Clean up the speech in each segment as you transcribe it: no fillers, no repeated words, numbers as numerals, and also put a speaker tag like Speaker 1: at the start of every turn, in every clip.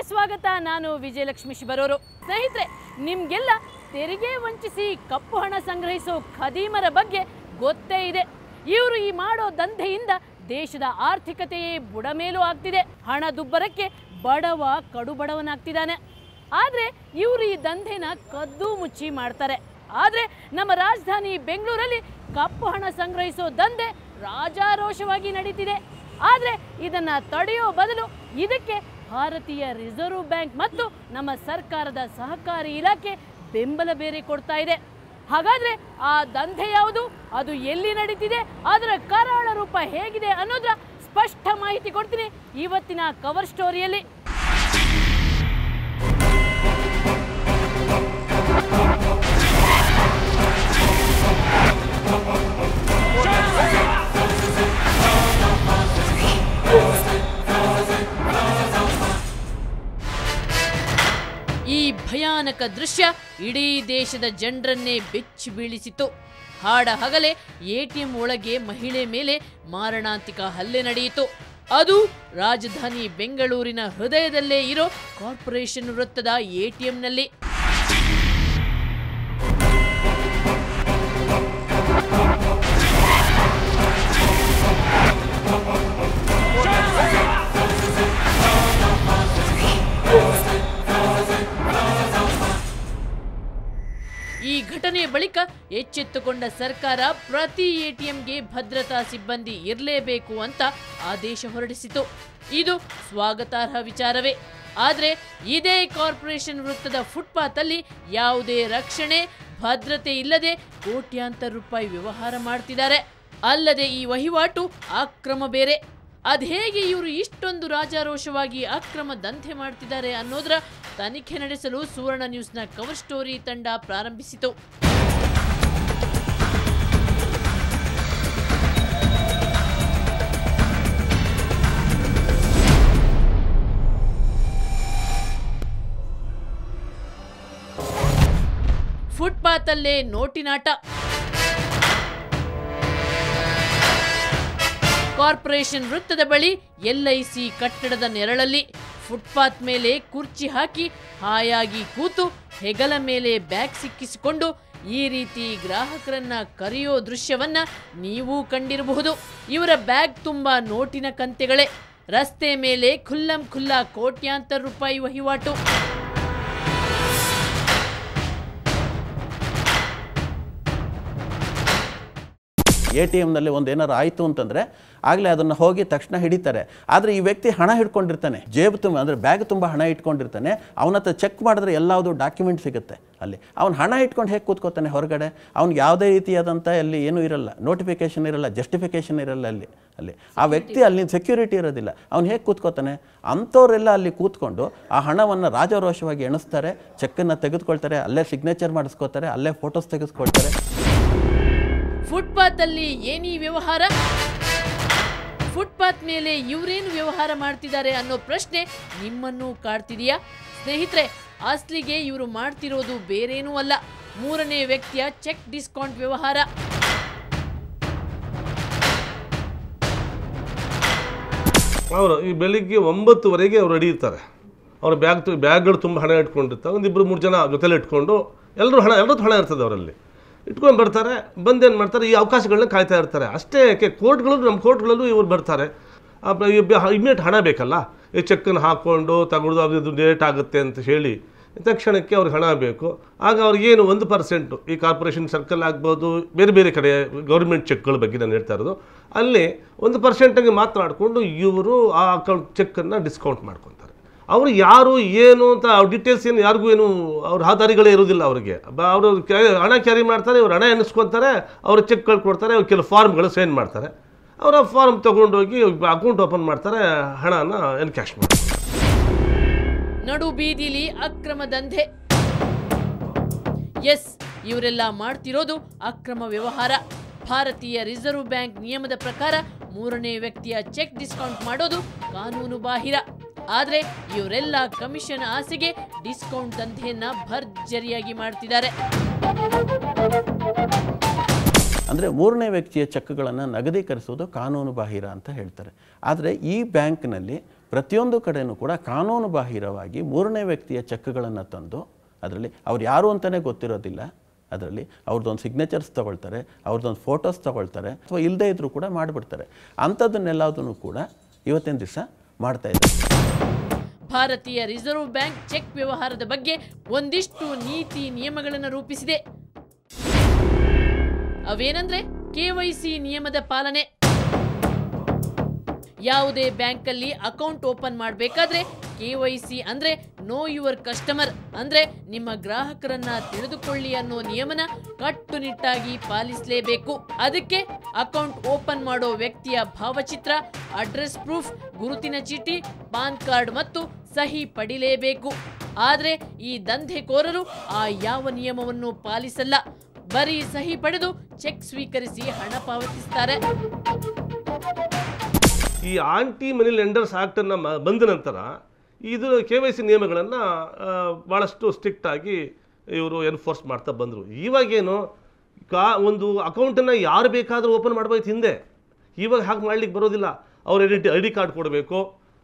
Speaker 1: ಸ್ವಾಗತ. ನಾನು ವಿಜಯಲಕ್ಷ್ಮಿ ಶಿಬರೋರು. ಸ್ನೇಹಿತರೆ, ನಿಮಗೆಲ್ಲ ತೆರಿಗೆ ವಂಚಿಸಿ ಕಪ್ಪು ಹಣ ಸಂಗ್ರಹಿಸೋ ಖದೀಮರ ಬಗ್ಗೆ ಗೊತ್ತೇ ಇದೆ. ಇವರು ಈ ಮಾಡೋ ದಂಧೆಯಿಂದ ದೇಶದ ಆರ್ಥಿಕತೆಯೇ ಬುಡಮೇಲು ಆಗ್ತಿದೆ. ಹಣದುಬ್ಬರಕ್ಕೆ ಬಡವ ಕಡುಬಡವನಾಗ್ತಿದ್ದಾನೆ. ಆದರೆ ಇವರು ಈ ದಂಧೆನ ಕದ್ದು ಮುಚ್ಚಿ ಮಾಡ್ತಾರೆ. ಆದರೆ ನಮ್ಮ ರಾಜಧಾನಿ ಬೆಂಗಳೂರಲ್ಲಿ ಕಪ್ಪು ಹಣ ಸಂಗ್ರಹಿಸೋ ದಂಧೆ ರಾಜಾರೋಷವಾಗಿ ನಡೀತಿದೆ. ಆದರೆ ಇದನ್ನು ತಡೆಯೋ ಬದಲು ಇದಕ್ಕೆ ಭಾರತೀಯ ರಿಸರ್ವ್ ಬ್ಯಾಂಕ್ ಮತ್ತು ನಮ್ಮ ಸರ್ಕಾರದ ಸಹಕಾರಿ ಇಲಾಖೆ ಬೆಂಬಲ ಬೇರೆ ಕೊಡ್ತಾ ಇದೆ. ಹಾಗಾದರೆ ಆ ದಂಧೆ ಯಾವುದು, ಅದು ಎಲ್ಲಿ ನಡೀತಿದೆ, ಅದರ ಕರಾಳ ರೂಪ ಹೇಗಿದೆ ಅನ್ನೋದರ ಸ್ಪಷ್ಟ ಮಾಹಿತಿ ಕೊಡ್ತೀನಿ ಇವತ್ತಿನ ಕವರ್ ಸ್ಟೋರಿಯಲ್ಲಿ. ಈ ಭಯಾನಕ ದೃಶ್ಯ ಇಡೀ ದೇಶದ ಜನರನ್ನೇ ಬೆಚ್ಚಿ ಬೀಳಿಸಿತು. ಹಾಡ ಹಗಲೇ ಎಟಿಎಂ ಒಳಗೆ ಮಹಿಳೆ ಮೇಲೆ ಮಾರಣಾಂತಿಕ ಹಲ್ಲೆ ನಡೆಯಿತು. ಅದು ರಾಜಧಾನಿ ಬೆಂಗಳೂರಿನ ಹೃದಯದಲ್ಲೇ ಇರೋ ಕಾರ್ಪೊರೇಷನ್ ವೃತ್ತದ ಎಟಿಎಂನಲ್ಲಿ. ಈ ಘಟನೆಯ ಬಳಿಕ ಎಚ್ಚೆತ್ತುಕೊಂಡ ಸರ್ಕಾರ ಪ್ರತಿ ಎಟಿಎಂಗೆ ಭದ್ರತಾ ಸಿಬ್ಬಂದಿ ಇರಲೇಬೇಕು ಅಂತ ಆದೇಶ ಹೊರಡಿಸಿತು. ಇದು ಸ್ವಾಗತಾರ್ಹ ವಿಚಾರವೇ. ಆದರೆ ಇದೇ ಕಾರ್ಪೊರೇಷನ್ ವೃತ್ತದ ಫುಟ್ಪಾತ್ ಅಲ್ಲಿ ಯಾವುದೇ ರಕ್ಷಣೆ ಭದ್ರತೆ ಇಲ್ಲದೆ ಕೋಟ್ಯಾಂತರ ರೂಪಾಯಿ ವ್ಯವಹಾರ ಮಾಡ್ತಿದ್ದಾರೆ. ಅಲ್ಲದೆ ಈ ವಹಿವಾಟು ಅಕ್ರಮ ಬೇರೆ. ಅದೇಗೆ ಇವರು ಇಷ್ಟೊಂದು ರಾಜಾರೋಷವಾಗಿ ಅಕ್ರಮ ದಂಧೆ ಮಾಡ್ತಿದ್ದಾರೆ ಅನ್ನೋದರ ತನಿಖೆ ನಡೆಸಲು ಸುವರ್ಣ ನ್ಯೂಸ್ನ ಕವರ್ ಸ್ಟೋರಿ ತಂಡ ಪ್ರಾರಂಭಿಸಿತು. ಫುಟ್ಪಾತ್ ಅಲ್ಲೇ ನೋಟಿನಾಟ. ಕಾರ್ಪೊರೇಷನ್ ವೃತ್ತದ ಬಳಿ ಎಲ್ಐಸಿ ಕಟ್ಟಡದ ನೆರಳಲ್ಲಿ ಫುಟ್ಪಾತ್ ಮೇಲೆ ಕುರ್ಚಿ ಹಾಕಿ ಹಾಯಾಗಿ ಕೂತು ಹೆಗಲ ಮೇಲೆ ಬ್ಯಾಗ್ ಸಿಕ್ಕಿಸಿಕೊಂಡು ಈ ರೀತಿ ಗ್ರಾಹಕರನ್ನ ಕರೆಯೋ ದೃಶ್ಯವನ್ನ ನೀವು ಕಂಡಿರಬಹುದು. ಇವರ ಬ್ಯಾಗ್ ತುಂಬಾ ನೋಟಿನ ಕಂತೆಗಳೇ. ರಸ್ತೆ ಮೇಲೆ ಖುಲ್ಲಂ ಖುಲ್ಲಾ ಕೋಟ್ಯಾಂತರ ರೂಪಾಯಿ ವಹಿವಾಟು.
Speaker 2: ಎಟಿಎಂನಲ್ಲಿ ಒಂದು ಏನಾರು ಆಯಿತು ಅಂತಂದರೆ ಆಗಲೇ ಅದನ್ನು ಹೋಗಿ ತಕ್ಷಣ ಹಿಡಿತಾರೆ. ಆದರೆ ಈ ವ್ಯಕ್ತಿ ಹಣ ಹಿಡ್ಕೊಂಡಿರ್ತಾನೆ, ಜೇಬು ತುಂಬ ಅಂದರೆ ಬ್ಯಾಗ್ ತುಂಬ ಹಣ ಇಟ್ಕೊಂಡಿರ್ತಾನೆ. ಅವನ ಹತ್ರ ಚೆಕ್ ಮಾಡಿದ್ರೆ ಎಲ್ಲಾವುದು ಡಾಕ್ಯುಮೆಂಟ್ ಸಿಗುತ್ತೆ. ಅಲ್ಲಿ ಅವ್ನು ಹಣ ಇಟ್ಕೊಂಡು ಹೇಗೆ ಕೂತ್ಕೋತಾನೆ ಹೊರಗಡೆ? ಅವ್ನಿಗೆ ಯಾವುದೇ ರೀತಿಯಾದಂಥ ಅಲ್ಲಿ ಏನೂ ಇರಲ್ಲ, ನೋಟಿಫಿಕೇಷನ್ ಇರಲ್ಲ, ಜಸ್ಟಿಫಿಕೇಷನ್ ಇರಲ್ಲ. ಅಲ್ಲಿ ಆ ವ್ಯಕ್ತಿ ಅಲ್ಲಿ ಸೆಕ್ಯೂರಿಟಿ ಇರೋದಿಲ್ಲ. ಅವ್ನು ಹೇಗೆ ಕೂತ್ಕೋತಾನೆ? ಅಂಥವರೆಲ್ಲ ಅಲ್ಲಿ ಕೂತ್ಕೊಂಡು ಆ ಹಣವನ್ನು ರಾಜಾರೋಷವಾಗಿ ಎಣಿಸ್ತಾರೆ, ಚೆಕ್ಕನ್ನು ತೆಗೆದುಕೊಳ್ತಾರೆ, ಅಲ್ಲೇ ಸಿಗ್ನೇಚರ್ ಮಾಡಿಸ್ಕೋತಾರೆ, ಅಲ್ಲೇ ಫೋಟೋಸ್ ತೆಗೆದುಕೊಳ್ತಾರೆ.
Speaker 1: ಫುಟ್ಪಾತ್ ಅಲ್ಲಿ ಏನೀ ವ್ಯವಹಾರ? ಫುಟ್ಪಾತ್ ಮೇಲೆ ಇವರೇನು ವ್ಯವಹಾರ ಮಾಡ್ತಿದ್ದಾರೆ ಅನ್ನೋ ಪ್ರಶ್ನೆ ನಿಮ್ಮನ್ನು ಕಾಡ್ತಿದೆಯಾ? ಸ್ನೇಹಿತರೆ, ಅಸ್ಲಿಗೆ ಇವರು ಮಾಡ್ತಿರೋದು ಬೇರೇನೂ ಅಲ್ಲ, ಮೂರನೇ ವ್ಯಕ್ತಿಯ ಚೆಕ್ ಡಿಸ್ಕೌಂಟ್ ವ್ಯವಹಾರ.
Speaker 3: ಅವರು ಈ ಬೆಳಿಗ್ಗೆ 9:00 ಅವ್ರು ರೆಡಿ ಇರ್ತಾರೆ. ಅವ್ರ ಬ್ಯಾಗ್ಗಳು ತುಂಬ ಹಣ ಇಟ್ಕೊಂಡಿರ್ತಾರೆ. ಒಂದು 2-3 ಜನ ಜೊತೆಲಿ ಇಟ್ಕೊಂಡು ಎಲ್ಲರದ್ದು ಹಣ ಇರ್ತದೆ. ಅವರಲ್ಲಿ ಇಟ್ಕೊಂಡು ಬರ್ತಾರೆ. ಬಂದೇನು ಮಾಡ್ತಾರೆ, ಈ ಅವಕಾಶಗಳನ್ನ ಕಾಯ್ತಾ ಇರ್ತಾರೆ ಅಷ್ಟೇ. ನಮ್ಮ ಕೋರ್ಟ್ಗಳಲ್ಲೂ ಇವ್ರು ಬರ್ತಾರೆ. ಇಮಿಡಿಯೇಟ್ ಹಣ ಬೇಕಲ್ಲ, ಈ ಚೆಕ್ಕನ್ನು ಹಾಕ್ಕೊಂಡು ತಗೊಳ್ಳೋದು, ಅದು ಲೇಟ್ ಆಗುತ್ತೆ ಅಂತ ಹೇಳಿ ತಕ್ಷಣಕ್ಕೆ ಅವ್ರಿಗೆ ಹಣ ಬೇಕು. ಆಗ ಅವ್ರಿಗೇನು 1% ಈ ಕಾರ್ಪೊರೇಷನ್ ಸರ್ಕಲ್ ಆಗ್ಬೋದು, ಬೇರೆ ಬೇರೆ ಕಡೆ ಗೌರ್ಮೆಂಟ್ ಚೆಕ್ಗಳ ಬಗ್ಗೆ ನಾನು ಹೇಳ್ತಾ ಇರೋದು, ಅಲ್ಲಿ 1% ಮಾತನಾಡಿಕೊಂಡು ಇವರು ಆ ಅಕೌಂಟ್ ಚೆಕ್ಕನ್ನು ಡಿಸ್ಕೌಂಟ್ ಮಾಡ್ಕೊತಾರೆ. ಅವರು ಯಾರು ಏನು ಅಂತ ಅವ್ರ ಡೀಟೇಲ್ಸ್ ಏನು ಯಾರಿಗೂ ಏನು ಅವ್ರ ಆಧಾರಿಗಳೇ ಇರೋದಿಲ್ಲ. ಅವ್ರಿಗೆ ಅವರು ಹಣ ಕ್ಯಾರಿ ಮಾಡ್ತಾರೆ, ಇವ್ರು ಹಣ ಎಣಿಸ್ಕೊತಾರೆ, ಅವ್ರ ಚೆಕ್ಗಳು ಕೊಡ್ತಾರೆ, ಅವ್ರು ಕೆಲವು ಫಾರ್ಮ್ಗಳು ಸೈನ್ ಮಾಡ್ತಾರೆ. ಅವರ ಫಾರ್ಮ್ ತೊಗೊಂಡೋಗಿ ಅಕೌಂಟ್ ಓಪನ್ ಮಾಡ್ತಾರೆ, ಹಣನ ಎನ್ಕ್ಯಾಶ್ ಮಾಡ್ತಾರೆ.
Speaker 1: ನಡು ಬೀದಿಲಿ ಅಕ್ರಮ ದಂಧೆ. ಎಸ್, ಇವರೆಲ್ಲ ಮಾಡ್ತಿರೋದು ಅಕ್ರಮ ವ್ಯವಹಾರ. ಭಾರತೀಯ ರಿಸರ್ವ್ ಬ್ಯಾಂಕ್ ನಿಯಮದ ಪ್ರಕಾರ ಮೂರನೇ ವ್ಯಕ್ತಿಯ ಚೆಕ್ ಡಿಸ್ಕೌಂಟ್ ಮಾಡೋದು ಕಾನೂನು ಬಾಹಿರ. ಆದರೆ ಇವರೆಲ್ಲ ಕಮಿಷನ್ ಆಸೆಗೆ ಡಿಸ್ಕೌಂಟ್ ದಂಧೆಯನ್ನ ಭರ್ಜರಿಯಾಗಿ ಮಾಡ್ತಿದ್ದಾರೆ.
Speaker 2: ಅಂದರೆ ಮೂರನೇ ವ್ಯಕ್ತಿಯ ಚೆಕ್ಗಳನ್ನು ನಗದೀಕರಿಸೋದು ಕಾನೂನು ಬಾಹಿರ ಅಂತ ಹೇಳ್ತಾರೆ. ಆದರೆ ಈ ಬ್ಯಾಂಕ್ನಲ್ಲಿ ಪ್ರತಿಯೊಂದು ಕಡೆಯೂ ಕೂಡ ಕಾನೂನು ಬಾಹಿರವಾಗಿ ಮೂರನೇ ವ್ಯಕ್ತಿಯ ಚೆಕ್ಗಳನ್ನು ತಂದು ಅದರಲ್ಲಿ ಅವ್ರು ಯಾರು ಅಂತಲೇ ಗೊತ್ತಿರೋದಿಲ್ಲ, ಅದರಲ್ಲಿ ಅವ್ರದ್ದೊಂದು ಸಿಗ್ನೇಚರ್ಸ್ ತೊಗೊಳ್ತಾರೆ, ಅವ್ರದ್ದೊಂದು ಫೋಟೋಸ್ ತೊಗೊಳ್ತಾರೆ, ಅಥವಾ ಇಲ್ಲದೇ ಇದ್ದರೂ ಕೂಡ ಮಾಡಿಬಿಡ್ತಾರೆ. ಅಂಥದ್ದನ್ನೆಲ್ಲದನ್ನು ಕೂಡ ಇವತ್ತಿನ ದಿವಸ ಮಾಡ್ತಾಯಿದ್ದಾರೆ.
Speaker 1: ಭಾರತೀಯ ರಿಸರ್ವ್ ಬ್ಯಾಂಕ್ ಚೆಕ್ ವ್ಯವಹಾರದ ಬಗ್ಗೆ ಒಂದಿಷ್ಟು ನೀತಿ ನಿಯಮಗಳನ್ನು ರೂಪಿಸಿದೆ. ಅವೇನೆಂದ್ರೆ KYC ನಿಯಮದ ಪಾಲನೆ. ಯಾವುದೇ ಬ್ಯಾಂಕಲ್ಲಿ ಅಕೌಂಟ್ ಓಪನ್ ಮಾಡಬೇಕಾದ್ರೆ KYC ಅಂದ್ರೆ ನೋ ಯುವರ್ ಕಸ್ಟಮರ್ ಅಂದ್ರೆ ನಿಮ್ಮ ಗ್ರಾಹಕರನ್ನ ತಿಳಿದುಕೊಳ್ಳಿ ಅನ್ನೋ ನಿಯಮನ ಕಟ್ಟುನಿಟ್ಟಾಗಿ ಪಾಲಿಸಲೇಬೇಕು. ಅದಕ್ಕೆ ಅಕೌಂಟ್ ಓಪನ್ ಮಾಡೋ ವ್ಯಕ್ತಿಯ ಭಾವಚಿತ್ರ, ಅಡ್ರೆಸ್ ಪ್ರೂಫ್, ಗುರುತಿನ ಚೀಟಿ, ಪಾನ್ ಕಾರ್ಡ್ ಮತ್ತು ಸಹಿ ಪಡಿಲೇಬೇಕು. ಆದ್ರೆ ಈ ದಂಧೆಕೋರರು ಆ ಯಾವ ನಿಯಮವನ್ನು ಪಾಲಿಸಲ್ಲ. ಬರೀ ಸಹಿ ಪಡೆದು ಚೆಕ್ ಸ್ವೀಕರಿಸಿ ಹಣ ಪಾವತಿಸುತ್ತಾರೆ.
Speaker 3: ಈ ಆಂಟಿ ಮನಿ ಲೆಂಡರ್ಸ್ ಆ್ಯಕ್ಟನ್ನು ಬಂದ ನಂತರ ಇದು KYC ನಿಯಮಗಳನ್ನು ಭಾಳಷ್ಟು ಸ್ಟ್ರಿಕ್ಟಾಗಿ ಇವರು ಎನ್ಫೋರ್ಸ್ ಮಾಡ್ತಾ ಬಂದರು. ಇವಾಗೇನು ಒಂದು ಅಕೌಂಟನ್ನು ಯಾರು ಬೇಕಾದರೂ ಓಪನ್ ಮಾಡ್ಬೋದು. ಹಿಂದೆ ಇವಾಗ ಹಾಗೆ ಮಾಡ್ಲಿಕ್ಕೆ ಬರೋದಿಲ್ಲ. ಅವ್ರ ಐ ಡಿ ಕಾರ್ಡ್ ಕೊಡಬೇಕು,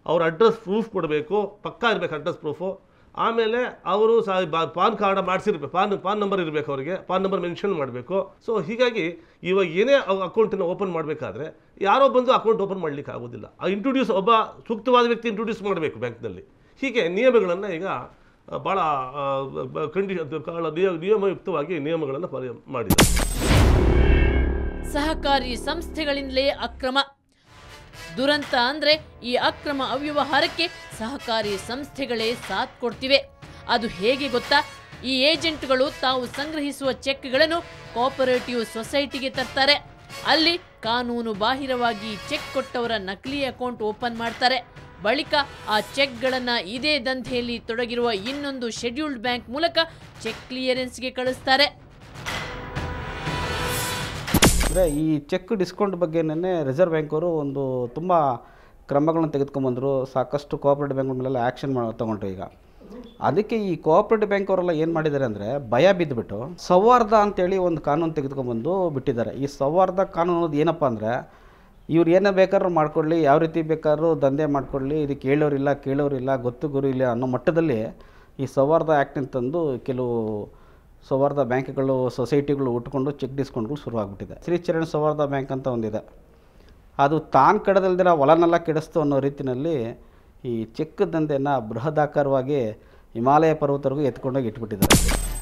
Speaker 3: ಅವ್ರ ಅಡ್ರೆಸ್ ಪ್ರೂಫ್ ಕೊಡಬೇಕು, ಪಕ್ಕಾ ಇರಬೇಕು ಅಡ್ರೆಸ್ ಪ್ರೂಫು. ಆಮೇಲೆ ಅವರು ಪಾನ್ ಕಾರ್ಡ್ ಮಾಡಿಸಿರ್ಬೇಕು, ಪಾನ್ ನಂಬರ್ ಇರಬೇಕು, ಅವರಿಗೆ ಪಾನ್ ನಂಬರ್ ಮೆನ್ಷನ್ ಮಾಡಬೇಕು. ಸೊ ಹೀಗಾಗಿ ಇವಾಗ ಏನೇ ಅಕೌಂಟನ್ನು ಓಪನ್ ಮಾಡಬೇಕಾದ್ರೆ ಯಾರೋ ಬಂದು ಅಕೌಂಟ್ ಓಪನ್ ಮಾಡಲಿಕ್ಕೆ ಆಗೋದಿಲ್ಲ. ಇಂಟ್ರೊಡ್ಯೂಸ್ ಒಬ್ಬ ಸೂಕ್ತವಾದ ವ್ಯಕ್ತಿ ಇಂಟ್ರೊಡ್ಯೂಸ್ ಮಾಡಬೇಕು ಬ್ಯಾಂಕ್ನಲ್ಲಿ. ಹೀಗೆ ನಿಯಮಗಳನ್ನು ಈಗ ಭಾಳ ನಿಯಮಯುಕ್ತವಾಗಿ ನಿಯಮಗಳನ್ನು ಮಾಡಿದ್ದಾರೆ.
Speaker 1: ಸಹಕಾರಿ ಸಂಸ್ಥೆಗಳಿಂದಲೇ ಅಕ್ರಮ. ದುರಂತ ಅಂದ್ರೆ ಈ ಅಕ್ರಮ ಅವ್ಯವಹಾರಕ್ಕೆ ಸಹಕಾರಿ ಸಂಸ್ಥೆಗಳೇ ಸಾಥ್ ಕೊಡ್ತಿವೆ. ಅದು ಹೇಗೆ ಗೊತ್ತಾ? ಈ ಏಜೆಂಟ್ಗಳು ತಾವು ಸಂಗ್ರಹಿಸುವ ಚೆಕ್ಗಳನ್ನು ಕೋಆಪರೇಟಿವ್ ಸೊಸೈಟಿಗೆ ತರ್ತಾರೆ. ಅಲ್ಲಿ ಕಾನೂನು ಬಾಹಿರವಾಗಿ ಚೆಕ್ ಕೊಟ್ಟವರ ನಕಲಿ ಅಕೌಂಟ್ ಓಪನ್ ಮಾಡ್ತಾರೆ. ಬಳಿಕ ಆ ಚೆಕ್ಗಳನ್ನು ಇದೇ ದಂಧೆಯಲ್ಲಿ ತೊಡಗಿರುವ ಇನ್ನೊಂದು ಶೆಡ್ಯೂಲ್ಡ್ ಬ್ಯಾಂಕ್ ಮೂಲಕ ಚೆಕ್ ಕ್ಲಿಯರೆನ್ಸ್ಗೆ ಕಳಿಸ್ತಾರೆ.
Speaker 4: ಅಂದರೆ ಈ ಚೆಕ್ ಡಿಸ್ಕೌಂಟ್ ಬಗ್ಗೆನೇ ರಿಸರ್ವ್ ಬ್ಯಾಂಕ್ ಅವರು ಒಂದು ತುಂಬ ಕ್ರಮಗಳನ್ನು ತೆಗೆದುಕೊಂಡ್ಬಂದರು. ಸಾಕಷ್ಟು ಕೋಆಪರೇಟಿವ್ ಬ್ಯಾಂಕ್ ಮೇಲೆಲ್ಲ ಆ್ಯಕ್ಷನ್ ತೊಗೊಂಡ್ರು. ಈಗ ಅದಕ್ಕೆ ಈ ಕೋಆಪರೇಟಿವ್ ಬ್ಯಾಂಕ್ ಅವರೆಲ್ಲ ಏನು ಮಾಡಿದ್ದಾರೆ ಅಂದರೆ ಭಯ ಬಿದ್ದುಬಿಟ್ಟು ಸೌಹಾರ್ದ ಅಂತೇಳಿ ಒಂದು ಕಾನೂನು ತೆಗೆದುಕೊಂಡ್ಬಂದು ಬಿಟ್ಟಿದ್ದಾರೆ. ಈ ಸೌಹಾರ್ದ ಕಾನೂನು ಏನಪ್ಪ ಅಂದರೆ ಇವ್ರು ಏನೇ ಬೇಕಾದ್ರೂ ಮಾಡ್ಕೊಳ್ಳಿ, ಯಾವ ರೀತಿ ಬೇಕಾದ್ರೂ ದಂಧೆ ಮಾಡ್ಕೊಳ್ಳಿ, ಇದಕ್ಕೆ ಕೇಳೋರಿಲ್ಲ, ಗೊತ್ತು ಗುರು ಇಲ್ಲ ಅನ್ನೋ ಮಟ್ಟದಲ್ಲಿ ಈ ಸೌಹಾರ್ದ ಆ್ಯಕ್ಟ್ ತಂದು ಕೆಲವು ಸೌಹಾರ್ದ ಬ್ಯಾಂಕ್ಗಳು, ಸೊಸೈಟಿಗಳು ಉಟ್ಕೊಂಡು ಚೆಕ್ ಡಿಸ್ಕೌಂಟ್ಗಳು ಶುರುವಾಗ್ಬಿಟ್ಟಿದೆ. ಶ್ರೀಚರಣ್ ಸೌಹಾರ್ದ ಬ್ಯಾಂಕ್ ಅಂತ ಒಂದಿದೆ. ಅದು ತಾನು ಕೆಡದಲ್ದಿರ ಹೊಲನೆಲ್ಲ ಕೆಡಿಸ್ತು ಅನ್ನೋ ರೀತಿಯಲ್ಲಿ ಈ ಚೆಕ್ ದಂಧೆನ ಬೃಹದಾಕಾರವಾಗಿ ಹಿಮಾಲಯ ಪರ್ವತವರೆಗೂ ಎತ್ಕೊಂಡೋಗಿ ಇಟ್ಬಿಟ್ಟಿದ್ದಾರೆ.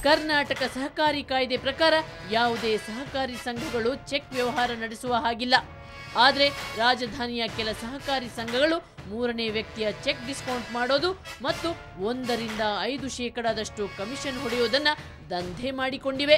Speaker 1: ಕರ್ನಾಟಕ ಸಹಕಾರಿ ಕಾಯ್ದೆ ಪ್ರಕಾರ ಯಾವುದೇ ಸಹಕಾರಿ ಸಂಘಗಳು ಚೆಕ್ ವ್ಯವಹಾರ ನಡೆಸುವ ಹಾಗಿಲ್ಲ. ಆದರೆ ರಾಜಧಾನಿಯ ಕೆಲ ಸಹಕಾರಿ ಸಂಘಗಳು ಮೂರನೇ ವ್ಯಕ್ತಿಯ ಚೆಕ್ ಡಿಸ್ಕೌಂಟ್ ಮಾಡೋದು ಮತ್ತು 1 ರಿಂದ 5% ಕಮಿಷನ್ ಹೊಡೆಯೋದನ್ನ ದಂಧೆ ಮಾಡಿಕೊಂಡಿವೆ.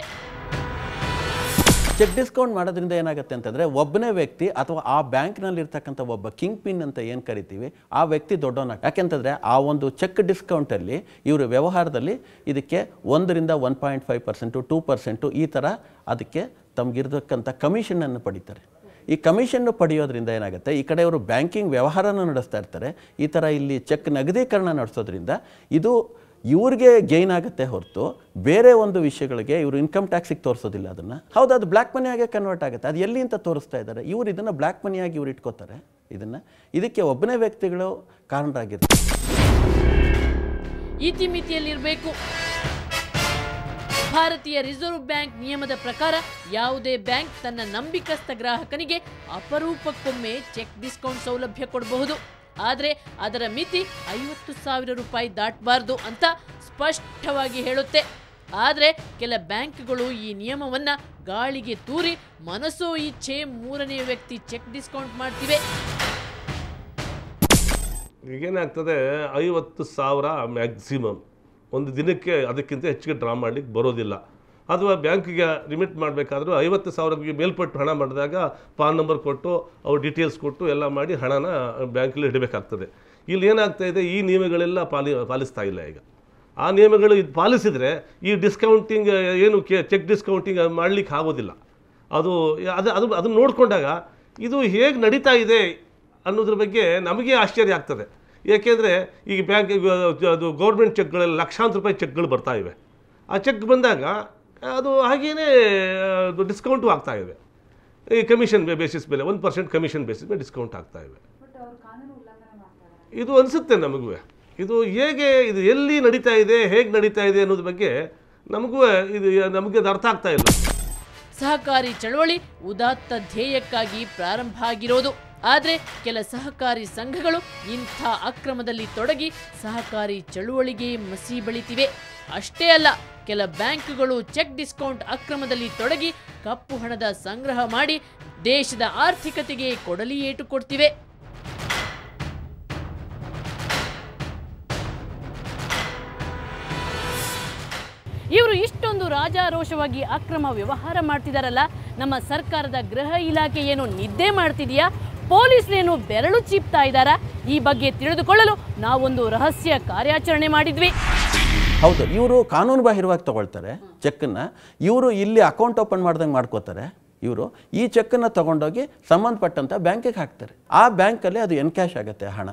Speaker 2: ಚೆಕ್ ಡಿಸ್ಕೌಂಟ್ ಮಾಡೋದ್ರಿಂದ ಏನಾಗುತ್ತೆ ಅಂತಂದರೆ ಒಬ್ಬನೇ ವ್ಯಕ್ತಿ ಅಥವಾ ಆ ಬ್ಯಾಂಕ್ನಲ್ಲಿರ್ತಕ್ಕಂಥ ಒಬ್ಬ ಕಿಂಗ್ ಪಿನ್ ಅಂತ ಏನು ಕರಿತೀವಿ ಆ ವ್ಯಕ್ತಿ ದೊಡ್ಡವನ. ಯಾಕೆಂತಂದರೆ ಆ ಒಂದು ಚೆಕ್ ಡಿಸ್ಕೌಂಟಲ್ಲಿ ಇವರು ವ್ಯವಹಾರದಲ್ಲಿ ಇದಕ್ಕೆ 1 ರಿಂದ 1.5%, 2% ಈ ಥರ ಅದಕ್ಕೆ ತಮಗಿರ್ತಕ್ಕಂಥ ಕಮಿಷನನ್ನು ಪಡಿತಾರೆ. ಈ ಕಮಿಷನ್ನು ಪಡೆಯೋದ್ರಿಂದ ಏನಾಗುತ್ತೆ, ಈ ಕಡೆ ಅವರು ಬ್ಯಾಂಕಿಂಗ್ ವ್ಯವಹಾರನ ನಡೆಸ್ತಾ ಇರ್ತಾರೆ, ಈ ಥರ ಇಲ್ಲಿ ಚೆಕ್ ನಗದೀಕರಣ ನಡೆಸೋದ್ರಿಂದ ಇದು ಇವ್ರಿಗೆ ಗೈನ್ ಆಗುತ್ತೆ ಹೊರತು ಬೇರೆ ಒಂದು ವಿಷಯಗಳಿಗೆ ಇವರು ಇನ್ಕಮ್ ಟ್ಯಾಕ್ಸಿಗೆ ತೋರಿಸೋದಿಲ್ಲ. ಅದನ್ನು ಹೌದು, ಅದು ಬ್ಲ್ಯಾಕ್ ಮನಿಯಾಗೆ ಕನ್ವರ್ಟ್ ಆಗುತ್ತೆ. ಅದು ಎಲ್ಲಿ ಅಂತ ತೋರಿಸ್ತಾ ಇದ್ದಾರೆ. ಇವರು ಇದನ್ನು ಬ್ಲ್ಯಾಕ್ ಮನಿಯಾಗಿ ಇವ್ರು ಇಟ್ಕೋತಾರೆ. ಇದಕ್ಕೆ ಒಬ್ಬನೇ ವ್ಯಕ್ತಿಗಳು ಕಾರಣರಾಗಿರ್ತಾರೆ.
Speaker 1: ಇತಿಮಿತಿಯಲ್ಲಿರಬೇಕು. ಭಾರತೀಯ ರಿಸರ್ವ್ ಬ್ಯಾಂಕ್ ನಿಯಮದ ಪ್ರಕಾರ ಯಾವುದೇ ಬ್ಯಾಂಕ್ ತನ್ನ ನಂಬಿಕಸ್ಥ ಗ್ರಾಹಕನಿಗೆ ಅಪರೂಪಕ್ಕೊಮ್ಮೆ ಚೆಕ್ ಡಿಸ್ಕೌಂಟ್ ಸೌಲಭ್ಯ ಕೊಡಬಹುದು. ಆದರೆ ಅದರ ಮಿತಿ 50,000 ರೂಪಾಯಿ ದಾಟಬಾರ್ದು ಅಂತ ಸ್ಪಷ್ಟವಾಗಿ ಹೇಳುತ್ತೆ. ಆದರೆ ಕೆಲ ಬ್ಯಾಂಕ್ಗಳು ಈ ನಿಯಮವನ್ನ ಗಾಳಿಗೆ ತೂರಿ ಮನಸೋ ಇಚ್ಛೆ ಮೂರನೇ ವ್ಯಕ್ತಿ ಚೆಕ್ ಡಿಸ್ಕೌಂಟ್ ಮಾಡ್ತಿವೆ.
Speaker 3: ಈಗೇನಾಗ್ತದೆ, 50,000 ಮ್ಯಾಕ್ಸಿಮಮ್. ಒಂದು ದಿನಕ್ಕೆ ಅದಕ್ಕಿಂತ ಹೆಚ್ಚಿಗೆ ಡ್ರಾ ಮಾಡಲಿಕ್ಕೆ ಬರೋದಿಲ್ಲ. ಅಥವಾ ಬ್ಯಾಂಕಿಗೆ ರಿಮಿಟ್ ಮಾಡಬೇಕಾದ್ರೂ 50,000ಗೆ ಮೇಲ್ಪಟ್ಟು ಹಣ ಮಾಡಿದಾಗ ಪಾನ್ ನಂಬರ್ ಕೊಟ್ಟು ಅವ್ರ ಡೀಟೇಲ್ಸ್ ಕೊಟ್ಟು ಎಲ್ಲ ಮಾಡಿ ಹಣನ ಬ್ಯಾಂಕಲ್ಲಿ ಇಡಬೇಕಾಗ್ತದೆ. ಇಲ್ಲಿ ಏನಾಗ್ತಾ ಇದೆ, ಈ ನಿಯಮಗಳೆಲ್ಲ ಪಾಲಿಸ್ತಾ ಇಲ್ಲ. ಈಗ ಆ ನಿಯಮಗಳು ಇದು ಪಾಲಿಸಿದರೆ ಈ ಡಿಸ್ಕೌಂಟಿಂಗ್ ಏನು ಚೆಕ್ ಡಿಸ್ಕೌಂಟಿಂಗ್ ಮಾಡಲಿಕ್ಕೆ ಆಗೋದಿಲ್ಲ. ಅದನ್ನು ನೋಡಿಕೊಂಡಾಗ ಇದು ಹೇಗೆ ನಡೀತಾ ಇದೆ ಅನ್ನೋದ್ರ ಬಗ್ಗೆ ನಮಗೆ ಆಶ್ಚರ್ಯ ಆಗ್ತದೆ. ಏಕೆಂದರೆ ಈಗ ಬ್ಯಾಂಕ್ ಅದು ಗೌರ್ಮೆಂಟ್ ಚೆಕ್ಗಳಲ್ಲಿ ಲಕ್ಷಾಂತರ ರೂಪಾಯಿ ಚೆಕ್ಗಳು ಬರ್ತಾ ಇವೆ. ಆ ಚೆಕ್ ಬಂದಾಗ ಅದು ಹಾಗೇ ಡಿಸ್ಕೌಂಟು ಆಗ್ತಾ ಇವೆ. ಈ ಕಮಿಷನ್ ಬೇಸಿಸ್ ಮೇಲೆ 1% ಕಮಿಷನ್ ಬೇಸಿಸ್ ಮೇಲೆ ಡಿಸ್ಕೌಂಟ್ ಆಗ್ತಾ ಇವೆ. ಇದು ಅನಿಸುತ್ತೆ ನಮಗೂ. ಇದು ಹೇಗೆ, ಇದು ಎಲ್ಲಿ ನಡೀತಾ ಇದೆ, ಹೇಗೆ ನಡೀತಾ ಇದೆ ಅನ್ನೋದ್ರ ಬಗ್ಗೆ ನಮಗೆ ಅದು ಅರ್ಥ ಆಗ್ತಾ ಇಲ್ಲ.
Speaker 1: ಸಹಕಾರಿ ಚಳವಳಿ ಉದಾತ್ತ ಧ್ಯೇಯಕ್ಕಾಗಿ ಪ್ರಾರಂಭ ಆಗಿರೋದು. ಆದರೆ ಕೆಲ ಸಹಕಾರಿ ಸಂಘಗಳು ಇಂಥ ಅಕ್ರಮದಲ್ಲಿ ತೊಡಗಿ ಸಹಕಾರಿ ಚಳುವಳಿಗೆ ಮಸಿ ಬಳಿತಿವೆ. ಅಷ್ಟೇ ಅಲ್ಲ, ಕೆಲ ಬ್ಯಾಂಕ್ಗಳು ಚೆಕ್ ಡಿಸ್ಕೌಂಟ್ ಅಕ್ರಮದಲ್ಲಿ ತೊಡಗಿ ಕಪ್ಪು ಹಣದ ಸಂಗ್ರಹ ಮಾಡಿ ದೇಶದ ಆರ್ಥಿಕತೆಗೆ ಕೊಡಲಿ ಏಟು ಕೊಡ್ತಿವೆ. ಇವರು ಇಷ್ಟೊಂದು ರಾಜಾರೋಷವಾಗಿ ಅಕ್ರಮ ವ್ಯವಹಾರ ಮಾಡ್ತಿದಾರಲ್ಲ, ನಮ್ಮ ಸರ್ಕಾರದ ಗೃಹ ಇಲಾಖೆ ಏನು ನಿದ್ದೆ ಮಾಡ್ತಿದೆಯಾ, ಪೊಲೀಸರೇನು ಬೆರಳು ಚೀಪ್ತಾ ಇದ್ದಾರಾ? ಈ ಬಗ್ಗೆ ತಿಳಿದುಕೊಳ್ಳಲು ನಾವೊಂದು ರಹಸ್ಯ ಕಾರ್ಯಾಚರಣೆ ಮಾಡಿದ್ವಿ.
Speaker 2: ಹೌದು, ಇವರು ಕಾನೂನು ಬಾಹಿರವಾಗಿ ತಗೊಳ್ತಾರೆ ಚೆಕ್ಕನ್ನು. ಇವರು ಇಲ್ಲಿ ಅಕೌಂಟ್ ಓಪನ್ ಮಾಡ್ದಂಗೆ ಮಾಡ್ಕೋತಾರೆ. ಇವರು ಈ ಚೆಕ್ಕನ್ನು ತಗೊಂಡೋಗಿ ಸಂಬಂಧಪಟ್ಟಂಥ ಬ್ಯಾಂಕಿಗೆ ಹಾಕ್ತಾರೆ. ಆ ಬ್ಯಾಂಕಲ್ಲಿ ಅದು ಎನ್ಕ್ಯಾಶ್ ಆಗುತ್ತೆ ಹಣ.